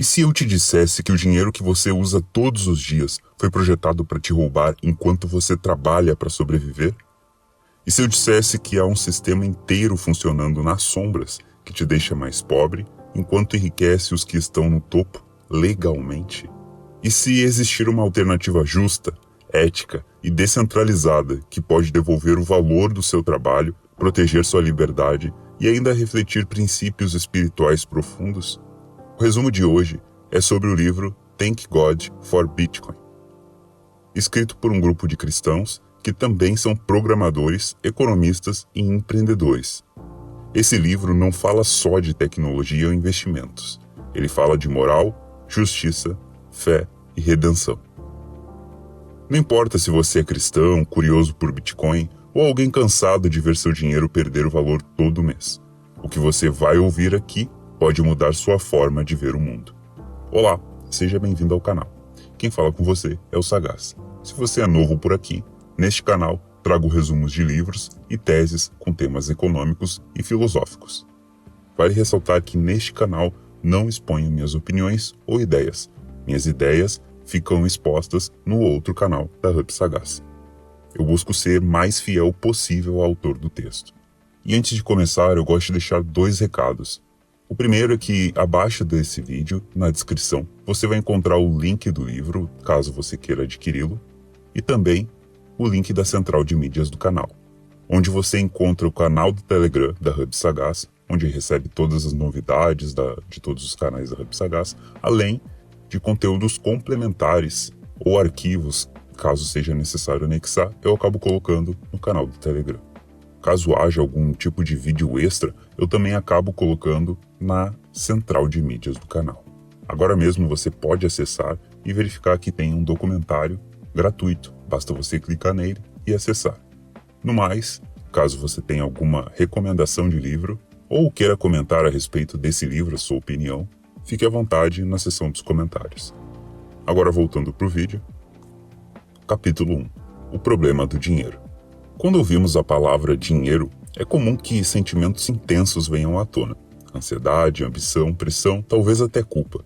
E se eu te dissesse que o dinheiro que você usa todos os dias foi projetado para te roubar enquanto você trabalha para sobreviver? E se eu dissesse que há um sistema inteiro funcionando nas sombras que te deixa mais pobre, enquanto enriquece os que estão no topo, legalmente? E se existir uma alternativa justa, ética e descentralizada que pode devolver o valor do seu trabalho, proteger sua liberdade e ainda refletir princípios espirituais profundos? O resumo de hoje é sobre o livro Thank God for Bitcoin, escrito por um grupo de cristãos que também são programadores, economistas e empreendedores. Esse livro não fala só de tecnologia ou investimentos. Ele fala de moral, justiça, fé e redenção. Não importa se você é cristão, curioso por Bitcoin ou alguém cansado de ver seu dinheiro perder o valor todo mês. O que você vai ouvir aqui pode mudar sua forma de ver o mundo. Olá, seja bem-vindo ao canal. Quem fala com você é o Sagaz. Se você é novo por aqui, neste canal trago resumos de livros e teses com temas econômicos e filosóficos. Vale ressaltar que neste canal não exponho minhas opiniões ou ideias. Minhas ideias ficam expostas no outro canal da Hub Sagaz. Eu busco ser mais fiel possível ao autor do texto. E antes de começar, eu gosto de deixar 2 recados. O primeiro é que abaixo desse vídeo, na descrição, você vai encontrar o link do livro, caso você queira adquiri-lo, e também o link da central de mídias do canal, onde você encontra o canal do Telegram da Hub Sagaz, onde recebe todas as novidades de todos os canais da Hub Sagaz, além de conteúdos complementares ou arquivos, caso seja necessário anexar, eu acabo colocando no canal do Telegram. Caso haja algum tipo de vídeo extra, eu também acabo colocando na central de mídias do canal. Agora mesmo você pode acessar e verificar que tem um documentário gratuito, basta você clicar nele e acessar. No mais, caso você tenha alguma recomendação de livro ou queira comentar a respeito desse livro, a sua opinião, fique à vontade na seção dos comentários. Agora voltando para o vídeo. Capítulo 1. O problema do dinheiro. Quando ouvimos a palavra dinheiro, é comum que sentimentos intensos venham à tona. Ansiedade, ambição, pressão, talvez até culpa.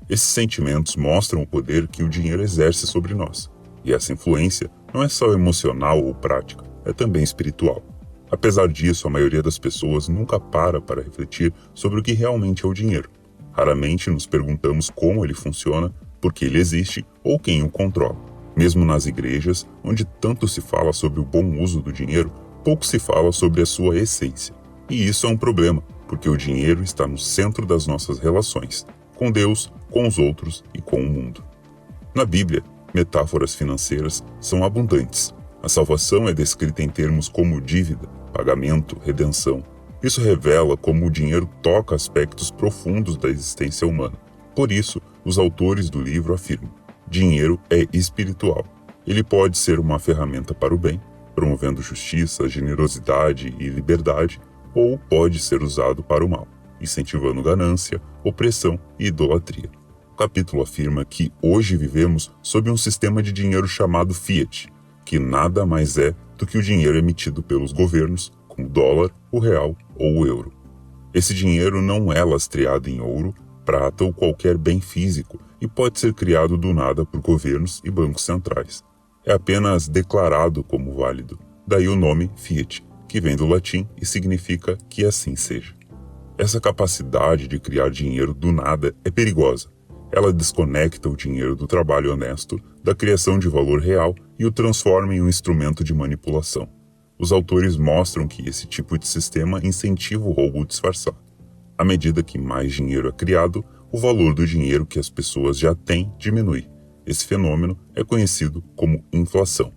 Esses sentimentos mostram o poder que o dinheiro exerce sobre nós. E essa influência não é só emocional ou prática, é também espiritual. Apesar disso, a maioria das pessoas nunca para refletir sobre o que realmente é o dinheiro. Raramente nos perguntamos como ele funciona, por que ele existe ou quem o controla. Mesmo nas igrejas, onde tanto se fala sobre o bom uso do dinheiro, pouco se fala sobre a sua essência. E isso é um problema, porque o dinheiro está no centro das nossas relações, com Deus, com os outros e com o mundo. Na Bíblia, metáforas financeiras são abundantes. A salvação é descrita em termos como dívida, pagamento, redenção. Isso revela como o dinheiro toca aspectos profundos da existência humana. Por isso, os autores do livro afirmam: dinheiro é espiritual. Ele pode ser uma ferramenta para o bem, promovendo justiça, generosidade e liberdade, ou pode ser usado para o mal, incentivando ganância, opressão e idolatria. O capítulo afirma que hoje vivemos sob um sistema de dinheiro chamado fiat, que nada mais é do que o dinheiro emitido pelos governos, como o dólar, o real ou o euro. Esse dinheiro não é lastreado em ouro, prata ou qualquer bem físico e pode ser criado do nada por governos e bancos centrais. É apenas declarado como válido, daí o nome fiat, que vem do latim e significa que assim seja. Essa capacidade de criar dinheiro do nada é perigosa. Ela desconecta o dinheiro do trabalho honesto, da criação de valor real e o transforma em um instrumento de manipulação. Os autores mostram que esse tipo de sistema incentiva o roubo disfarçado. À medida que mais dinheiro é criado, o valor do dinheiro que as pessoas já têm diminui. Esse fenômeno é conhecido como inflação.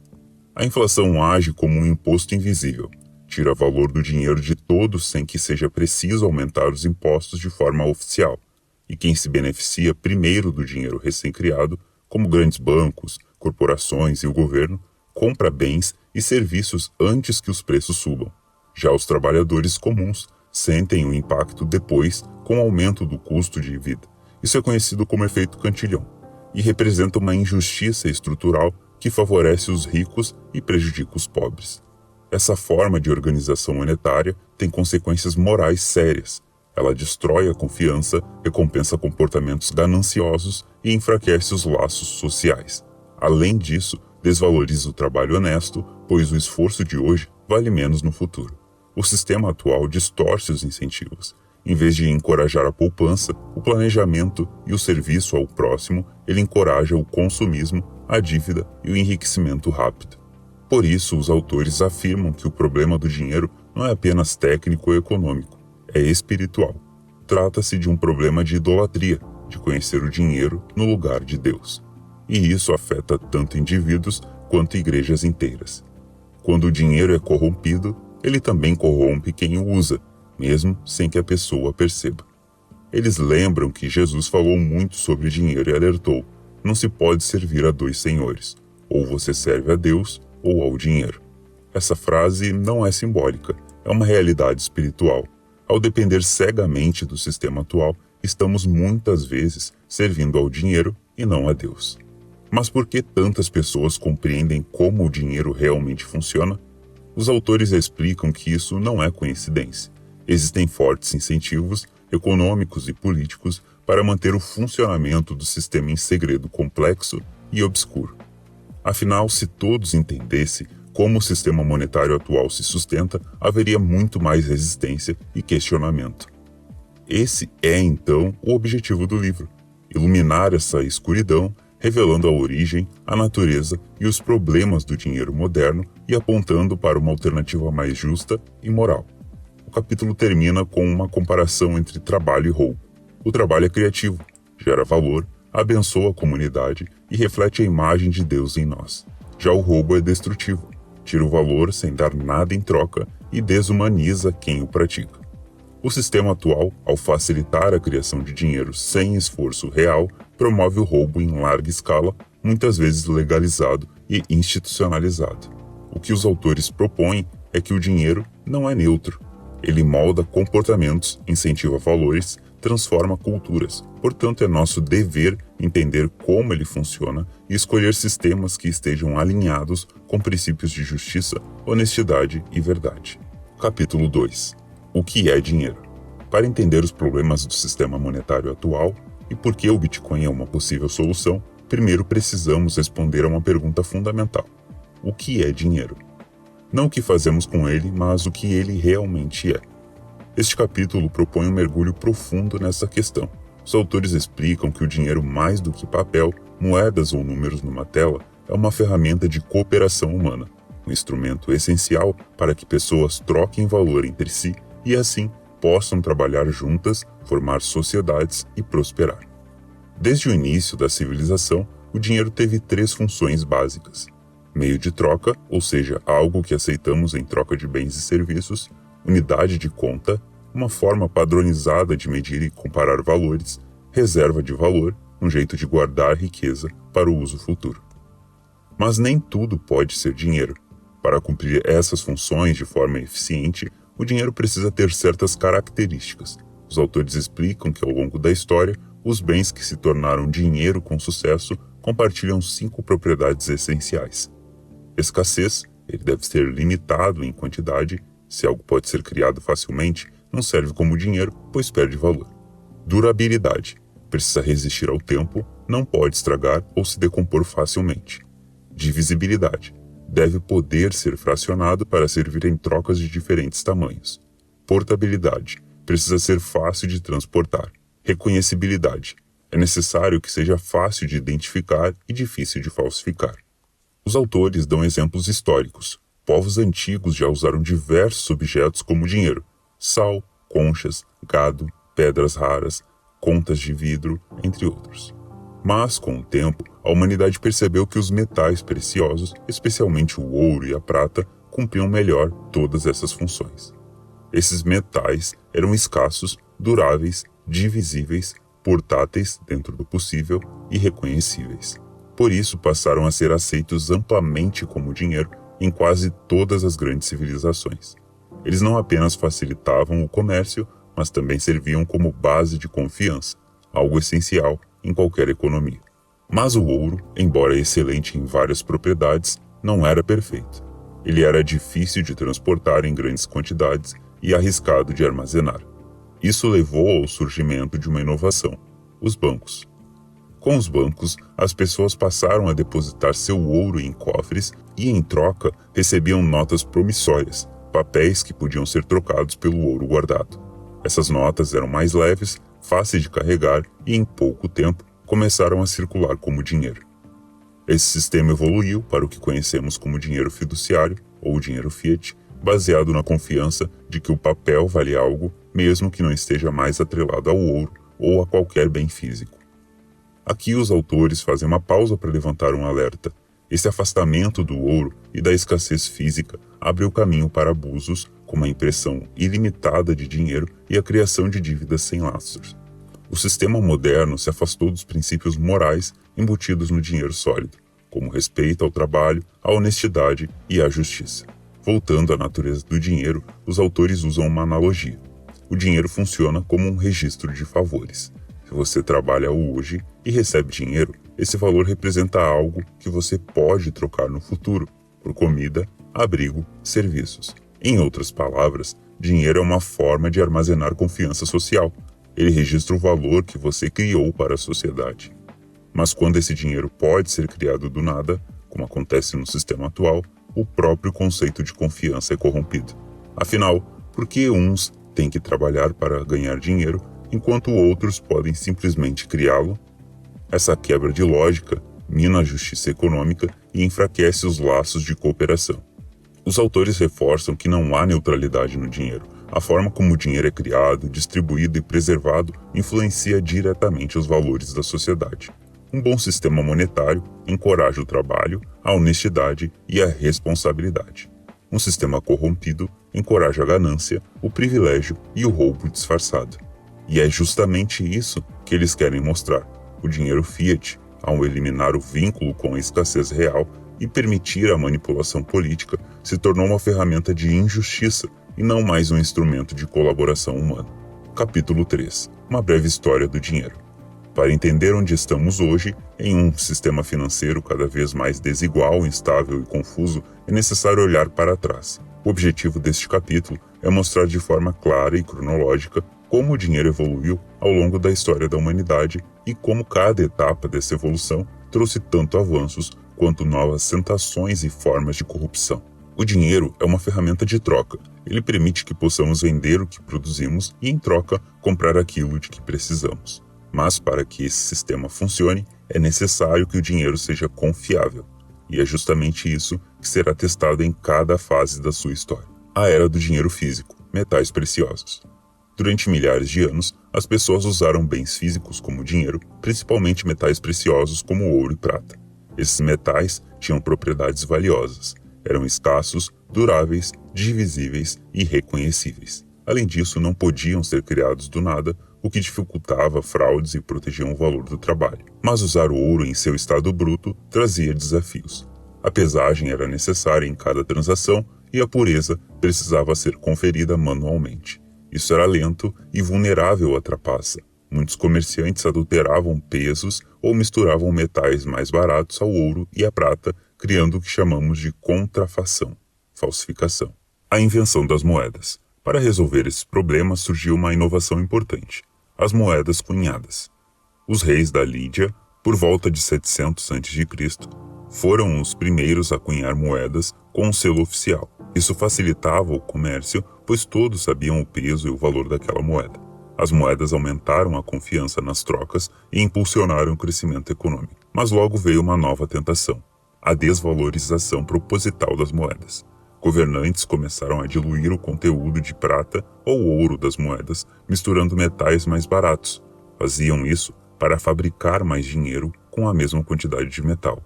A inflação age como um imposto invisível. Tira valor do dinheiro de todos sem que seja preciso aumentar os impostos de forma oficial. E quem se beneficia primeiro do dinheiro recém-criado, como grandes bancos, corporações e o governo, compra bens e serviços antes que os preços subam. Já os trabalhadores comuns sentem o impacto depois com o aumento do custo de vida. Isso é conhecido como efeito Cantillon e representa uma injustiça estrutural que favorece os ricos e prejudica os pobres. Essa forma de organização monetária tem consequências morais sérias. Ela destrói a confiança, recompensa comportamentos gananciosos e enfraquece os laços sociais. Além disso, desvaloriza o trabalho honesto, pois o esforço de hoje vale menos no futuro. O sistema atual distorce os incentivos. Em vez de encorajar a poupança, o planejamento e o serviço ao próximo, ele encoraja o consumismo, a dívida e o enriquecimento rápido. Por isso, os autores afirmam que o problema do dinheiro não é apenas técnico ou econômico, é espiritual. Trata-se de um problema de idolatria, de conhecer o dinheiro no lugar de Deus. E isso afeta tanto indivíduos quanto igrejas inteiras. Quando o dinheiro é corrompido, ele também corrompe quem o usa, mesmo sem que a pessoa perceba. Eles lembram que Jesus falou muito sobre dinheiro e alertou: não se pode servir a dois senhores, ou você serve a Deus ou ao dinheiro. Essa frase não é simbólica, é uma realidade espiritual. Ao depender cegamente do sistema atual, estamos muitas vezes servindo ao dinheiro e não a Deus. Mas por que tantas pessoas compreendem como o dinheiro realmente funciona? Os autores explicam que isso não é coincidência. Existem fortes incentivos econômicos e políticos para manter o funcionamento do sistema em segredo complexo e obscuro. Afinal, se todos entendessem como o sistema monetário atual se sustenta, haveria muito mais resistência e questionamento. Esse é, então, o objetivo do livro: iluminar essa escuridão, revelando a origem, a natureza e os problemas do dinheiro moderno e apontando para uma alternativa mais justa e moral. O capítulo termina com uma comparação entre trabalho e roubo. O trabalho é criativo, gera valor, abençoa a comunidade e reflete a imagem de Deus em nós. Já o roubo é destrutivo, tira o valor sem dar nada em troca e desumaniza quem o pratica. O sistema atual, ao facilitar a criação de dinheiro sem esforço real, promove o roubo em larga escala, muitas vezes legalizado e institucionalizado. O que os autores propõem é que o dinheiro não é neutro. Ele molda comportamentos, incentiva valores, transforma culturas. Portanto, é nosso dever entender como ele funciona e escolher sistemas que estejam alinhados com princípios de justiça, honestidade e verdade. Capítulo 2. O que é dinheiro? Para entender os problemas do sistema monetário atual e por que o Bitcoin é uma possível solução, primeiro precisamos responder a uma pergunta fundamental: o que é dinheiro? Não o que fazemos com ele, mas o que ele realmente é. Este capítulo propõe um mergulho profundo nessa questão. Os autores explicam que o dinheiro, mais do que papel, moedas ou números numa tela, é uma ferramenta de cooperação humana, um instrumento essencial para que pessoas troquem valor entre si e, assim, possam trabalhar juntas, formar sociedades e prosperar. Desde o início da civilização, o dinheiro teve 3 funções básicas: meio de troca, ou seja, algo que aceitamos em troca de bens e serviços; unidade de conta, uma forma padronizada de medir e comparar valores; reserva de valor, um jeito de guardar riqueza para o uso futuro. Mas nem tudo pode ser dinheiro. Para cumprir essas funções de forma eficiente, o dinheiro precisa ter certas características. Os autores explicam que, ao longo da história, os bens que se tornaram dinheiro com sucesso compartilham 5 propriedades essenciais. Escassez: ele deve ser limitado em quantidade. Se algo pode ser criado facilmente, não serve como dinheiro, pois perde valor. Durabilidade: precisa resistir ao tempo, não pode estragar ou se decompor facilmente. Divisibilidade: deve poder ser fracionado para servir em trocas de diferentes tamanhos. Portabilidade: precisa ser fácil de transportar. Reconhecibilidade: é necessário que seja fácil de identificar e difícil de falsificar. Os autores dão exemplos históricos. Povos antigos já usaram diversos objetos como dinheiro: sal, conchas, gado, pedras raras, contas de vidro, entre outros. Mas, com o tempo, a humanidade percebeu que os metais preciosos, especialmente o ouro e a prata, cumpriam melhor todas essas funções. Esses metais eram escassos, duráveis, divisíveis, portáteis dentro do possível e reconhecíveis. Por isso passaram a ser aceitos amplamente como dinheiro em quase todas as grandes civilizações. Eles não apenas facilitavam o comércio, mas também serviam como base de confiança, algo essencial em qualquer economia. Mas o ouro, embora excelente em várias propriedades, não era perfeito. Ele era difícil de transportar em grandes quantidades e arriscado de armazenar. Isso levou ao surgimento de uma inovação: os bancos. Com os bancos, as pessoas passaram a depositar seu ouro em cofres e, em troca, recebiam notas promissórias, papéis que podiam ser trocados pelo ouro guardado. Essas notas eram mais leves, fáceis de carregar e, em pouco tempo, começaram a circular como dinheiro. Esse sistema evoluiu para o que conhecemos como dinheiro fiduciário, ou dinheiro fiat, baseado na confiança de que o papel vale algo, mesmo que não esteja mais atrelado ao ouro ou a qualquer bem físico. Aqui os autores fazem uma pausa para levantar um alerta. Esse afastamento do ouro e da escassez física abre o caminho para abusos, como a impressão ilimitada de dinheiro e a criação de dívidas sem lastros. O sistema moderno se afastou dos princípios morais embutidos no dinheiro sólido, como o respeito ao trabalho, a honestidade e a justiça. Voltando à natureza do dinheiro, os autores usam uma analogia. O dinheiro funciona como um registro de favores. Se você trabalha hoje e recebe dinheiro, esse valor representa algo que você pode trocar no futuro, por comida, abrigo, serviços. Em outras palavras, dinheiro é uma forma de armazenar confiança social. Ele registra o valor que você criou para a sociedade. Mas quando esse dinheiro pode ser criado do nada, como acontece no sistema atual, o próprio conceito de confiança é corrompido. Afinal, por que uns têm que trabalhar para ganhar dinheiro, enquanto outros podem simplesmente criá-lo? Essa quebra de lógica mina a justiça econômica e enfraquece os laços de cooperação. Os autores reforçam que não há neutralidade no dinheiro. A forma como o dinheiro é criado, distribuído e preservado influencia diretamente os valores da sociedade. Um bom sistema monetário encoraja o trabalho, a honestidade e a responsabilidade. Um sistema corrompido encoraja a ganância, o privilégio e o roubo disfarçado. E é justamente isso que eles querem mostrar. O dinheiro fiat, ao eliminar o vínculo com a escassez real e permitir a manipulação política, se tornou uma ferramenta de injustiça e não mais um instrumento de colaboração humana. Capítulo 3. Uma breve história do dinheiro. Para entender onde estamos hoje, em um sistema financeiro cada vez mais desigual, instável e confuso, é necessário olhar para trás. O objetivo deste capítulo é mostrar de forma clara e cronológica como o dinheiro evoluiu ao longo da história da humanidade e como cada etapa dessa evolução trouxe tanto avanços quanto novas tentações e formas de corrupção. O dinheiro é uma ferramenta de troca. Ele permite que possamos vender o que produzimos e, em troca, comprar aquilo de que precisamos. Mas para que esse sistema funcione, é necessário que o dinheiro seja confiável. E é justamente isso que será testado em cada fase da sua história. A era do dinheiro físico, metais preciosos. Durante milhares de anos, as pessoas usaram bens físicos como dinheiro, principalmente metais preciosos como ouro e prata. Esses metais tinham propriedades valiosas, eram escassos, duráveis, divisíveis e reconhecíveis. Além disso, não podiam ser criados do nada, o que dificultava fraudes e protegia o valor do trabalho. Mas usar ouro em seu estado bruto trazia desafios. A pesagem era necessária em cada transação e a pureza precisava ser conferida manualmente. Isso era lento e vulnerável à trapaça. Muitos comerciantes adulteravam pesos ou misturavam metais mais baratos ao ouro e à prata, criando o que chamamos de contrafação, falsificação. A invenção das moedas. Para resolver esses problemas surgiu uma inovação importante: as moedas cunhadas. Os reis da Lídia, por volta de 700 a.C., foram os primeiros a cunhar moedas com um selo oficial. Isso facilitava o comércio, pois todos sabiam o peso e o valor daquela moeda. As moedas aumentaram a confiança nas trocas e impulsionaram o crescimento econômico. Mas logo veio uma nova tentação: a desvalorização proposital das moedas. Governantes começaram a diluir o conteúdo de prata ou ouro das moedas, misturando metais mais baratos. Faziam isso para fabricar mais dinheiro com a mesma quantidade de metal.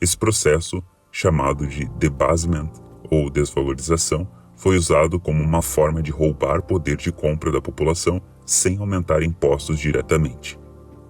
Esse processo, chamado de debasement ou desvalorização, foi usado como uma forma de roubar poder de compra da população sem aumentar impostos diretamente.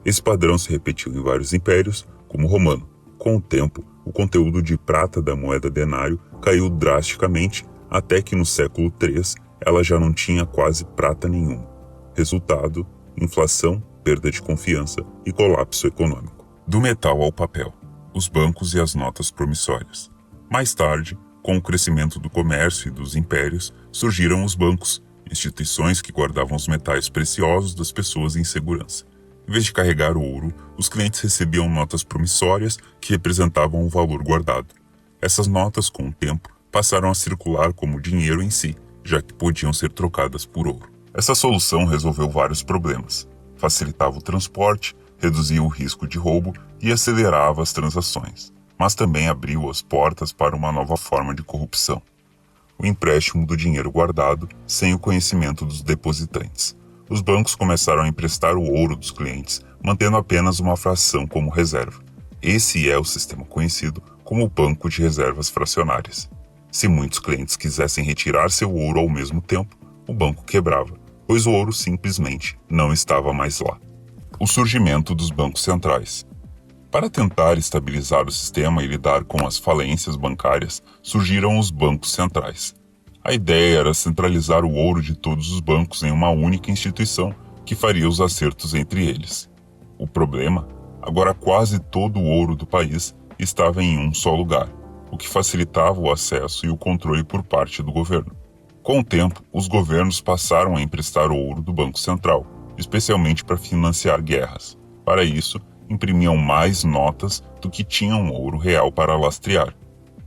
Esse padrão se repetiu em vários impérios, como o romano. Com o tempo, o conteúdo de prata da moeda denário caiu drasticamente até que no século III ela já não tinha quase prata nenhuma. Resultado: inflação, perda de confiança e colapso econômico. Do metal ao papel, os bancos e as notas promissórias. Mais tarde, com o crescimento do comércio e dos impérios, surgiram os bancos, instituições que guardavam os metais preciosos das pessoas em segurança. Em vez de carregar o ouro, os clientes recebiam notas promissórias que representavam o valor guardado. Essas notas, com o tempo, passaram a circular como dinheiro em si, já que podiam ser trocadas por ouro. Essa solução resolveu vários problemas. Facilitava o transporte, reduzia o risco de roubo e acelerava as transações, mas também abriu as portas para uma nova forma de corrupção: o empréstimo do dinheiro guardado sem o conhecimento dos depositantes. Os bancos começaram a emprestar o ouro dos clientes, mantendo apenas uma fração como reserva. Esse é o sistema conhecido como banco de reservas fracionárias. Se muitos clientes quisessem retirar seu ouro ao mesmo tempo, o banco quebrava, pois o ouro simplesmente não estava mais lá. O surgimento dos bancos centrais. Para tentar estabilizar o sistema e lidar com as falências bancárias, surgiram os bancos centrais. A ideia era centralizar o ouro de todos os bancos em uma única instituição que faria os acertos entre eles. O problema? Agora quase todo o ouro do país estava em um só lugar, o que facilitava o acesso e o controle por parte do governo. Com o tempo, os governos passaram a emprestar o ouro do Banco Central, especialmente para financiar guerras. Para isso, imprimiam mais notas do que tinham ouro real para lastrear.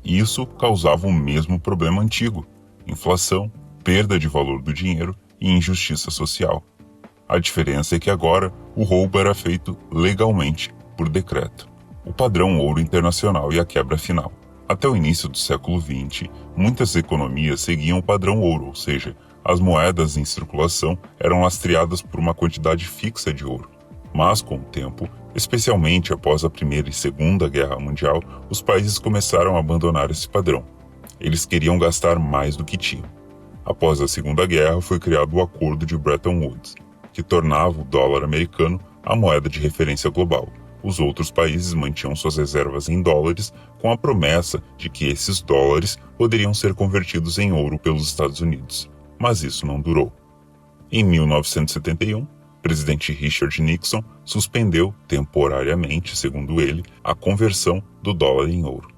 Isso causava o mesmo problema antigo: inflação, perda de valor do dinheiro e injustiça social. A diferença é que agora o roubo era feito legalmente, por decreto. O padrão ouro internacional e a quebra final. Até o início do século XX, muitas economias seguiam o padrão ouro, ou seja, as moedas em circulação eram lastreadas por uma quantidade fixa de ouro. Mas, com o tempo, especialmente após a Primeira e Segunda Guerra Mundial, os países começaram a abandonar esse padrão. Eles queriam gastar mais do que tinham. Após a Segunda Guerra, foi criado o Acordo de Bretton Woods, que tornava o dólar americano a moeda de referência global. Os outros países mantinham suas reservas em dólares, com a promessa de que esses dólares poderiam ser convertidos em ouro pelos Estados Unidos. Mas isso não durou. Em 1971, o presidente Richard Nixon suspendeu temporariamente, segundo ele, a conversão do dólar em ouro.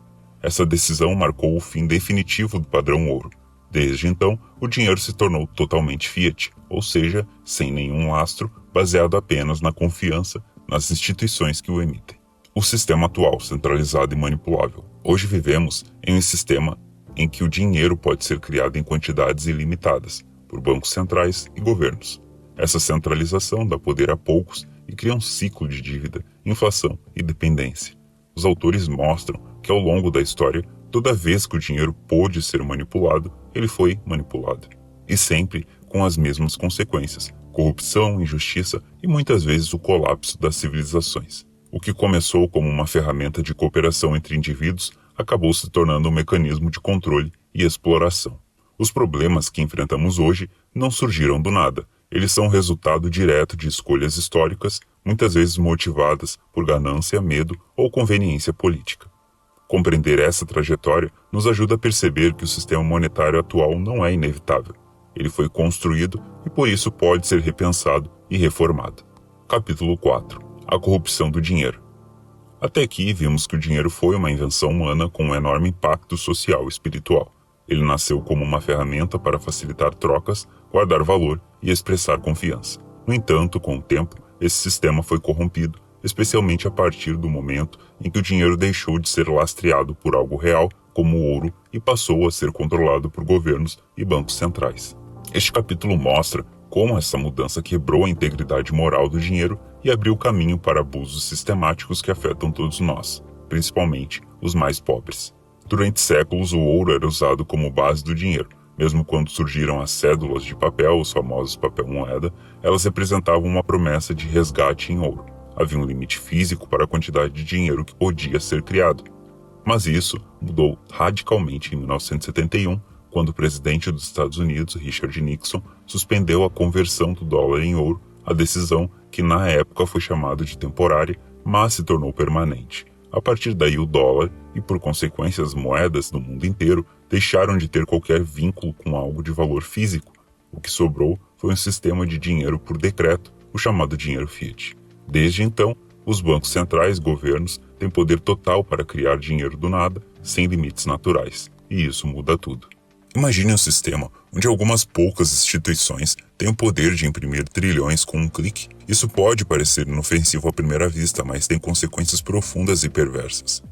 Essa decisão marcou o fim definitivo do padrão ouro. Desde então, o dinheiro se tornou totalmente fiat, ou seja, sem nenhum lastro, baseado apenas na confiança nas instituições que o emitem. O sistema atual, centralizado e manipulável. Hoje vivemos em um sistema em que o dinheiro pode ser criado em quantidades ilimitadas, por bancos centrais e governos. Essa centralização dá poder a poucos e cria um ciclo de dívida, inflação e dependência. Os autores mostram que ao longo da história, toda vez que o dinheiro pôde ser manipulado, ele foi manipulado. E sempre com as mesmas consequências: corrupção, injustiça e muitas vezes o colapso das civilizações. O que começou como uma ferramenta de cooperação entre indivíduos acabou se tornando um mecanismo de controle e exploração. Os problemas que enfrentamos hoje não surgiram do nada. Eles são resultado direto de escolhas históricas, muitas vezes motivadas por ganância, medo ou conveniência política. Compreender essa trajetória nos ajuda a perceber que o sistema monetário atual não é inevitável. Ele foi construído e por isso pode ser repensado e reformado. Capítulo 4. A corrupção do dinheiro. Até aqui vimos que o dinheiro foi uma invenção humana com um enorme impacto social e espiritual. Ele nasceu como uma ferramenta para facilitar trocas, guardar valor e expressar confiança. No entanto, com o tempo, esse sistema foi corrompido, especialmente a partir do momento em que o dinheiro deixou de ser lastreado por algo real, como o ouro, e passou a ser controlado por governos e bancos centrais. Este capítulo mostra como essa mudança quebrou a integridade moral do dinheiro e abriu caminho para abusos sistemáticos que afetam todos nós, principalmente os mais pobres. Durante séculos, o ouro era usado como base do dinheiro. Mesmo quando surgiram as cédulas de papel, os famosos papel-moeda, elas representavam uma promessa de resgate em ouro. Havia um limite físico para a quantidade de dinheiro que podia ser criado. Mas isso mudou radicalmente em 1971, quando o presidente dos Estados Unidos, Richard Nixon, suspendeu a conversão do dólar em ouro, a decisão que na época foi chamada de temporária, mas se tornou permanente. A partir daí, o dólar, e por consequência as moedas do mundo inteiro, deixaram de ter qualquer vínculo com algo de valor físico. O que sobrou foi um sistema de dinheiro por decreto, o chamado dinheiro fiat. Desde então, os bancos centrais e governos têm poder total para criar dinheiro do nada, sem limites naturais. E isso muda tudo. Imagine um sistema onde algumas poucas instituições têm o poder de imprimir trilhões com um clique. Isso pode parecer inofensivo à primeira vista, mas tem consequências profundas e perversas.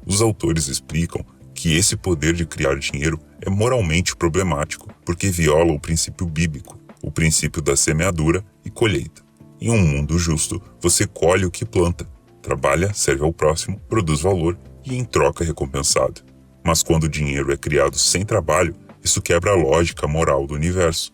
Os autores explicam que esse poder de criar dinheiro é moralmente problemático, porque viola o princípio bíblico, o princípio da semeadura e colheita. Em um mundo justo, você colhe o que planta, trabalha, serve ao próximo, produz valor e em troca é recompensado. Mas quando o dinheiro é criado sem trabalho, isso quebra a lógica moral do universo.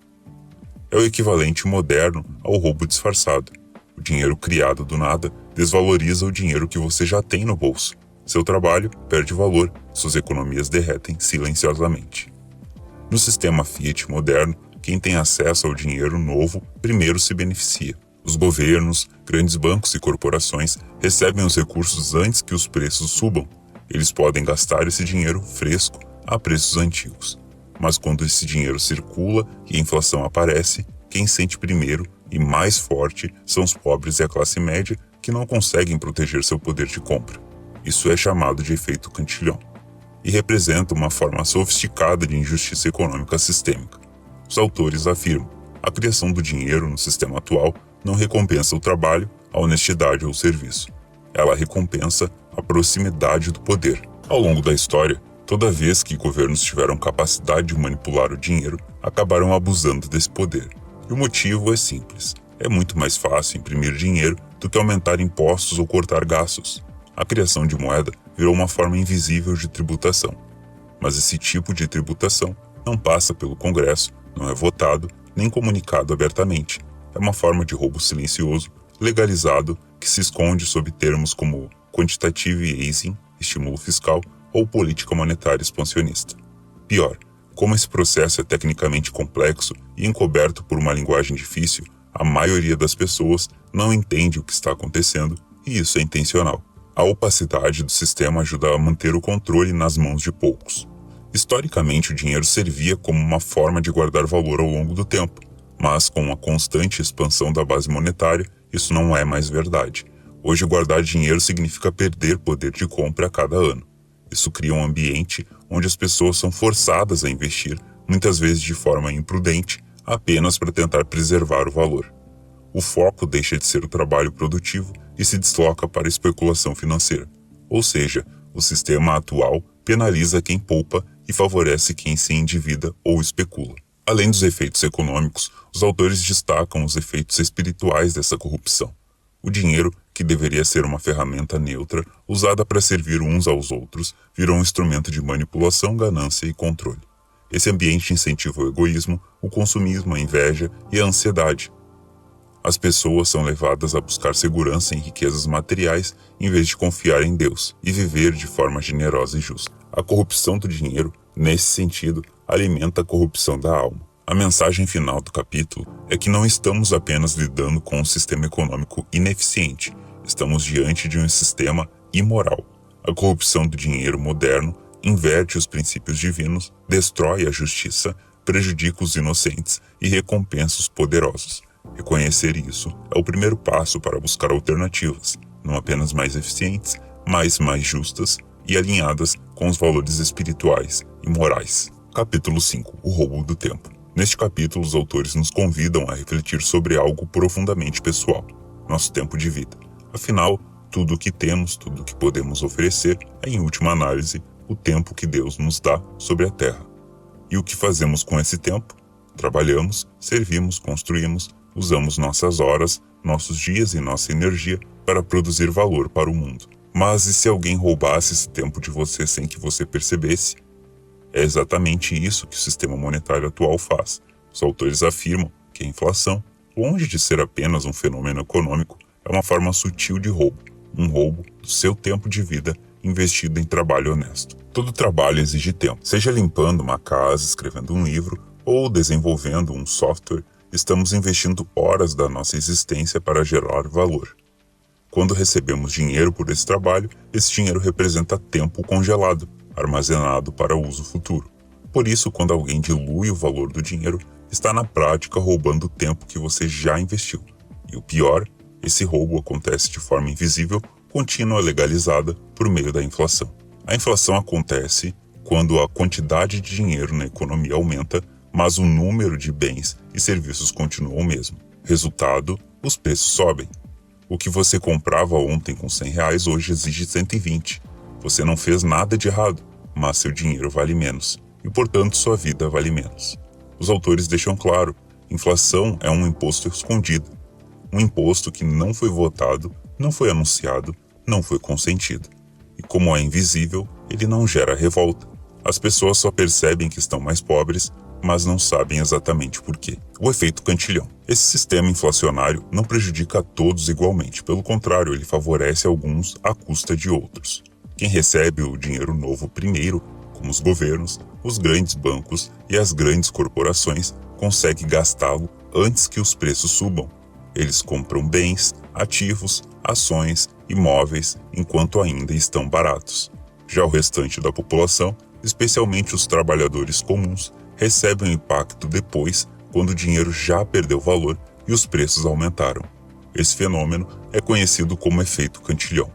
É o equivalente moderno ao roubo disfarçado. O dinheiro criado do nada desvaloriza o dinheiro que você já tem no bolso. Seu trabalho perde valor, suas economias derretem silenciosamente. No sistema Fiat moderno, quem tem acesso ao dinheiro novo primeiro se beneficia. Os governos, grandes bancos e corporações recebem os recursos antes que os preços subam. Eles podem gastar esse dinheiro fresco a preços antigos. Mas quando esse dinheiro circula e a inflação aparece, quem sente primeiro e mais forte são os pobres e a classe média que não conseguem proteger seu poder de compra. Isso é chamado de efeito Cantillon e representa uma forma sofisticada de injustiça econômica sistêmica. Os autores afirmam: a criação do dinheiro no sistema atual não recompensa o trabalho, a honestidade ou o serviço. Ela recompensa a proximidade do poder. Ao longo da história, toda vez que governos tiveram capacidade de manipular o dinheiro, acabaram abusando desse poder. E o motivo é simples: é muito mais fácil imprimir dinheiro do que aumentar impostos ou cortar gastos. A criação de moeda virou uma forma invisível de tributação. Mas esse tipo de tributação não passa pelo Congresso, não é votado, nem comunicado abertamente. É uma forma de roubo silencioso, legalizado, que se esconde sob termos como quantitative easing, estímulo fiscal, ou política monetária expansionista. Pior, como esse processo é tecnicamente complexo e encoberto por uma linguagem difícil, a maioria das pessoas não entende o que está acontecendo e isso é intencional. A opacidade do sistema ajuda a manter o controle nas mãos de poucos. Historicamente, o dinheiro servia como uma forma de guardar valor ao longo do tempo, mas com a constante expansão da base monetária, isso não é mais verdade. Hoje, guardar dinheiro significa perder poder de compra a cada ano. Isso cria um ambiente onde as pessoas são forçadas a investir, muitas vezes de forma imprudente, apenas para tentar preservar o valor. O foco deixa de ser o trabalho produtivo e se desloca para a especulação financeira. Ou seja, o sistema atual penaliza quem poupa e favorece quem se endivida ou especula. Além dos efeitos econômicos, os autores destacam os efeitos espirituais dessa corrupção. O dinheiro, que deveria ser uma ferramenta neutra, usada para servir uns aos outros, virou um instrumento de manipulação, ganância e controle. Esse ambiente incentiva o egoísmo, o consumismo, a inveja e a ansiedade. As pessoas são levadas a buscar segurança em riquezas materiais em vez de confiar em Deus e viver de forma generosa e justa. A corrupção do dinheiro, nesse sentido, alimenta a corrupção da alma. A mensagem final do capítulo é que não estamos apenas lidando com um sistema econômico ineficiente, estamos diante de um sistema imoral. A corrupção do dinheiro moderno inverte os princípios divinos, destrói a justiça, prejudica os inocentes e recompensa os poderosos. Reconhecer isso é o primeiro passo para buscar alternativas, não apenas mais eficientes, mas mais justas e alinhadas com os valores espirituais e morais. Capítulo 5. O roubo do tempo. Neste capítulo, os autores nos convidam a refletir sobre algo profundamente pessoal, nosso tempo de vida. Afinal, tudo o que temos, tudo o que podemos oferecer é, em última análise, o tempo que Deus nos dá sobre a Terra. E o que fazemos com esse tempo? Trabalhamos, servimos, construímos, usamos nossas horas, nossos dias e nossa energia para produzir valor para o mundo. Mas e se alguém roubasse esse tempo de você sem que você percebesse? É exatamente isso que o sistema monetário atual faz. Os autores afirmam que a inflação, longe de ser apenas um fenômeno econômico, é uma forma sutil de roubo, um roubo do seu tempo de vida investido em trabalho honesto. Todo trabalho exige tempo, seja limpando uma casa, escrevendo um livro ou desenvolvendo um software. Estamos investindo horas da nossa existência para gerar valor. Quando recebemos dinheiro por esse trabalho, esse dinheiro representa tempo congelado, armazenado para uso futuro. Por isso, quando alguém dilui o valor do dinheiro, está na prática roubando o tempo que você já investiu. E o pior, esse roubo acontece de forma invisível, contínua, legalizada por meio da inflação. A inflação acontece quando a quantidade de dinheiro na economia aumenta, mas o número de bens e serviços continua o mesmo. Resultado, os preços sobem. O que você comprava ontem com R$100 hoje exige 120. Você não fez nada de errado, mas seu dinheiro vale menos, e portanto sua vida vale menos. Os autores deixam claro, inflação é um imposto escondido. Um imposto que não foi votado, não foi anunciado, não foi consentido. E como é invisível, ele não gera revolta. As pessoas só percebem que estão mais pobres, mas não sabem exatamente por quê. O efeito cantilhão. Esse sistema inflacionário não prejudica a todos igualmente, pelo contrário, ele favorece alguns à custa de outros. Quem recebe o dinheiro novo primeiro, como os governos, os grandes bancos e as grandes corporações, consegue gastá-lo antes que os preços subam. Eles compram bens, ativos, ações, imóveis, enquanto ainda estão baratos. Já o restante da população, especialmente os trabalhadores comuns, recebem o impacto depois, quando o dinheiro já perdeu valor e os preços aumentaram. Esse fenômeno é conhecido como efeito cantilhão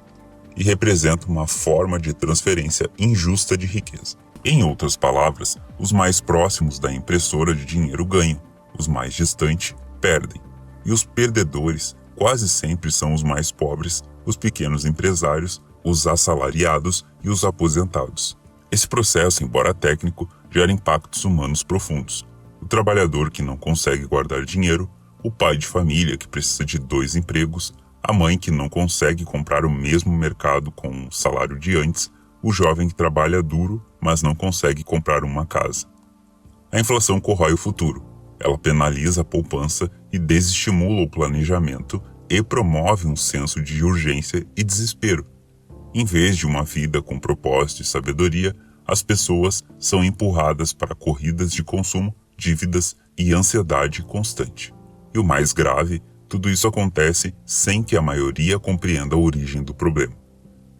e representa uma forma de transferência injusta de riqueza. Em outras palavras, os mais próximos da impressora de dinheiro ganham, os mais distantes perdem. E os perdedores quase sempre são os mais pobres, os pequenos empresários, os assalariados e os aposentados. Esse processo, embora técnico, gera impactos humanos profundos. O trabalhador que não consegue guardar dinheiro, o pai de família que precisa de 2 empregos, a mãe que não consegue comprar o mesmo mercado com o salário de antes, o jovem que trabalha duro, mas não consegue comprar uma casa. A inflação corrói o futuro. Ela penaliza a poupança e desestimula o planejamento e promove um senso de urgência e desespero. Em vez de uma vida com propósito e sabedoria, as pessoas são empurradas para corridas de consumo, dívidas e ansiedade constante. E o mais grave, tudo isso acontece sem que a maioria compreenda a origem do problema.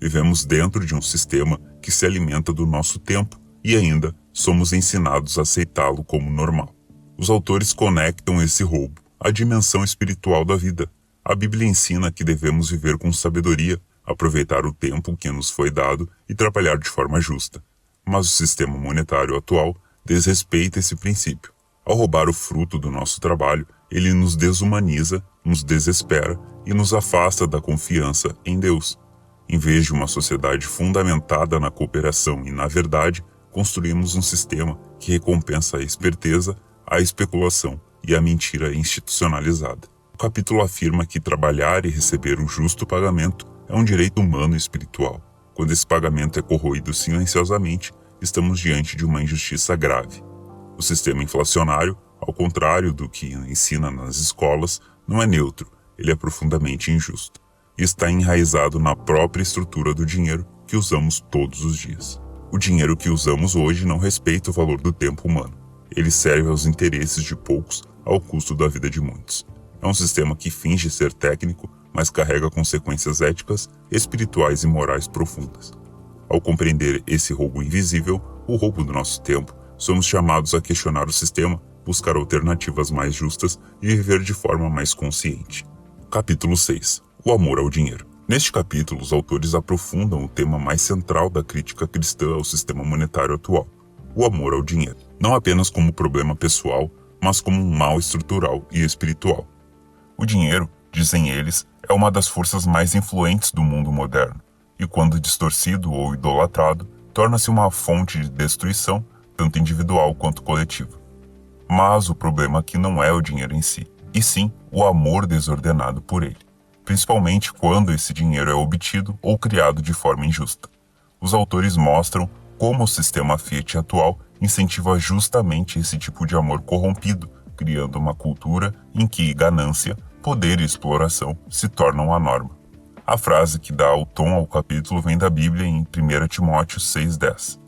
Vivemos dentro de um sistema que se alimenta do nosso tempo e ainda somos ensinados a aceitá-lo como normal. Os autores conectam esse roubo à dimensão espiritual da vida. A Bíblia ensina que devemos viver com sabedoria, aproveitar o tempo que nos foi dado e trabalhar de forma justa. Mas o sistema monetário atual desrespeita esse princípio. Ao roubar o fruto do nosso trabalho, ele nos desumaniza, nos desespera e nos afasta da confiança em Deus. Em vez de uma sociedade fundamentada na cooperação e na verdade, construímos um sistema que recompensa a esperteza, a especulação e a mentira institucionalizada. O capítulo afirma que trabalhar e receber o justo pagamento é um direito humano e espiritual. Quando esse pagamento é corroído silenciosamente, estamos diante de uma injustiça grave. O sistema inflacionário, ao contrário do que ensina nas escolas, não é neutro, ele é profundamente injusto. E está enraizado na própria estrutura do dinheiro que usamos todos os dias. O dinheiro que usamos hoje não respeita o valor do tempo humano. Ele serve aos interesses de poucos ao custo da vida de muitos. É um sistema que finge ser técnico, mas carrega consequências éticas, espirituais e morais profundas. Ao compreender esse roubo invisível, o roubo do nosso tempo, somos chamados a questionar o sistema, buscar alternativas mais justas e viver de forma mais consciente. Capítulo 6. O amor ao dinheiro. Neste capítulo, os autores aprofundam o tema mais central da crítica cristã ao sistema monetário atual, o amor ao dinheiro, não apenas como problema pessoal, mas como um mal estrutural e espiritual. O dinheiro, dizem eles, é uma das forças mais influentes do mundo moderno, e quando distorcido ou idolatrado, torna-se uma fonte de destruição, tanto individual quanto coletiva. Mas o problema aqui não é o dinheiro em si, e sim o amor desordenado por ele, principalmente quando esse dinheiro é obtido ou criado de forma injusta. Os autores mostram como o sistema Fiat atual incentiva justamente esse tipo de amor corrompido, criando uma cultura em que ganância, poder e exploração se tornam a norma. A frase que dá o tom ao capítulo vem da Bíblia em 1 Timóteo 6,10.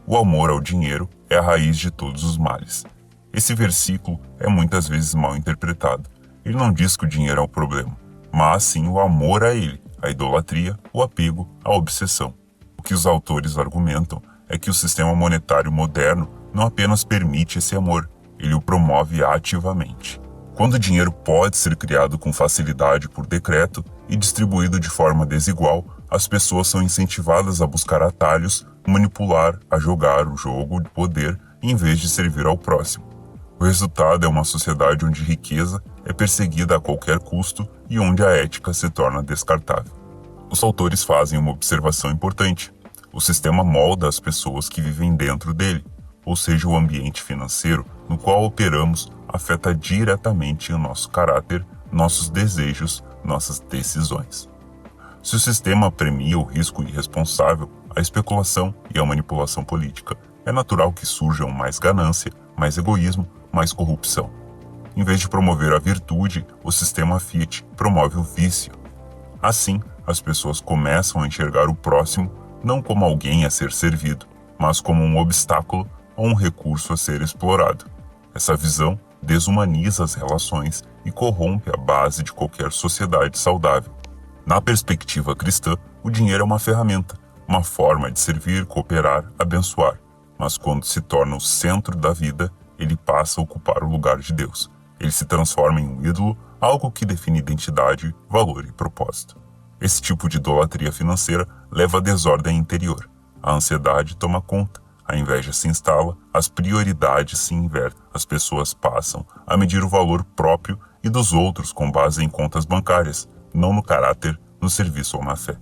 O amor ao dinheiro é a raiz de todos os males. Esse versículo é muitas vezes mal interpretado. Ele não diz que o dinheiro é o problema, mas sim o amor a ele, a idolatria, o apego, a obsessão. O que os autores argumentam é que o sistema monetário moderno não apenas permite esse amor, ele o promove ativamente. Quando o dinheiro pode ser criado com facilidade por decreto e distribuído de forma desigual, as pessoas são incentivadas a buscar atalhos, manipular, a jogar o jogo de poder em vez de servir ao próximo. O resultado é uma sociedade onde riqueza é perseguida a qualquer custo e onde a ética se torna descartável. Os autores fazem uma observação importante. O sistema molda as pessoas que vivem dentro dele, ou seja, o ambiente financeiro no qual operamos afeta diretamente o nosso caráter, nossos desejos, nossas decisões. Se o sistema premia o risco irresponsável, a especulação e a manipulação política, é natural que surjam mais ganância, mais egoísmo, mais corrupção. Em vez de promover a virtude, o sistema Fiat promove o vício. Assim, as pessoas começam a enxergar o próximo não como alguém a ser servido, mas como um obstáculo ou um recurso a ser explorado. Essa visão desumaniza as relações e corrompe a base de qualquer sociedade saudável. Na perspectiva cristã, o dinheiro é uma ferramenta, uma forma de servir, cooperar, abençoar. Mas quando se torna o centro da vida, ele passa a ocupar o lugar de Deus. Ele se transforma em um ídolo, algo que define identidade, valor e propósito. Esse tipo de idolatria financeira leva à desordem interior. A ansiedade toma conta, a inveja se instala, as prioridades se invertem. As pessoas passam a medir o valor próprio e dos outros com base em contas bancárias, não no caráter, no serviço ou na fé.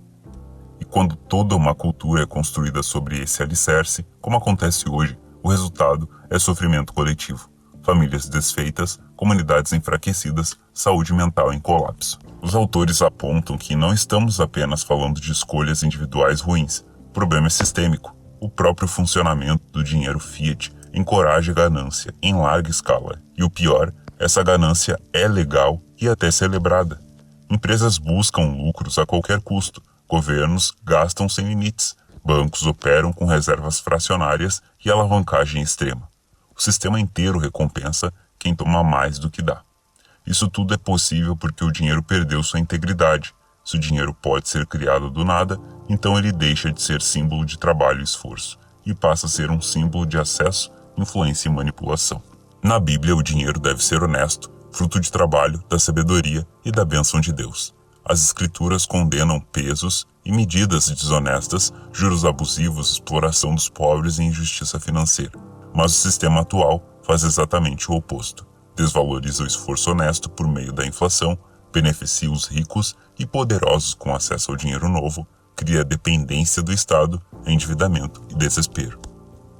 E quando toda uma cultura é construída sobre esse alicerce, como acontece hoje, o resultado é sofrimento coletivo. Famílias desfeitas, comunidades enfraquecidas, saúde mental em colapso. Os autores apontam que não estamos apenas falando de escolhas individuais ruins. O problema é sistêmico. O próprio funcionamento do dinheiro fiat encoraja a ganância em larga escala. E o pior, essa ganância é legal e até celebrada. Empresas buscam lucros a qualquer custo. Governos gastam sem limites. Bancos operam com reservas fracionárias e alavancagem extrema. O sistema inteiro recompensa quem toma mais do que dá. Isso tudo é possível porque o dinheiro perdeu sua integridade. Se o dinheiro pode ser criado do nada, então ele deixa de ser símbolo de trabalho e esforço e passa a ser um símbolo de acesso, influência e manipulação. Na Bíblia, o dinheiro deve ser honesto, fruto de trabalho, da sabedoria e da bênção de Deus. As Escrituras condenam pesos e medidas desonestas, juros abusivos, exploração dos pobres e injustiça financeira. Mas o sistema atual faz exatamente o oposto. Desvaloriza o esforço honesto por meio da inflação, beneficia os ricos e poderosos com acesso ao dinheiro novo, cria dependência do Estado, endividamento e desespero.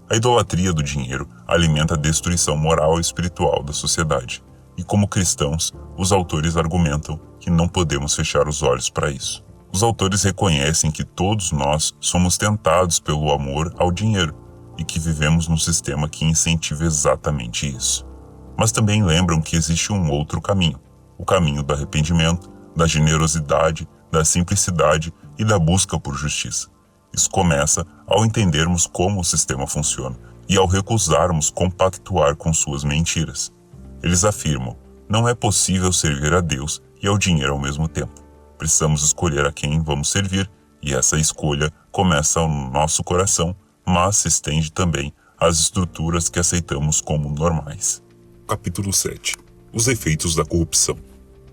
A idolatria do dinheiro alimenta a destruição moral e espiritual da sociedade. E como cristãos, os autores argumentam que não podemos fechar os olhos para isso. Os autores reconhecem que todos nós somos tentados pelo amor ao dinheiro e que vivemos num sistema que incentiva exatamente isso. Mas também lembram que existe um outro caminho, o caminho do arrependimento, da generosidade, da simplicidade e da busca por justiça. Isso começa ao entendermos como o sistema funciona e ao recusarmos compactuar com suas mentiras. Eles afirmam: não é possível servir a Deus e ao dinheiro ao mesmo tempo. Precisamos escolher a quem vamos servir, e essa escolha começa no nosso coração, mas se estende também às estruturas que aceitamos como normais. Capítulo 7. Os efeitos da corrupção.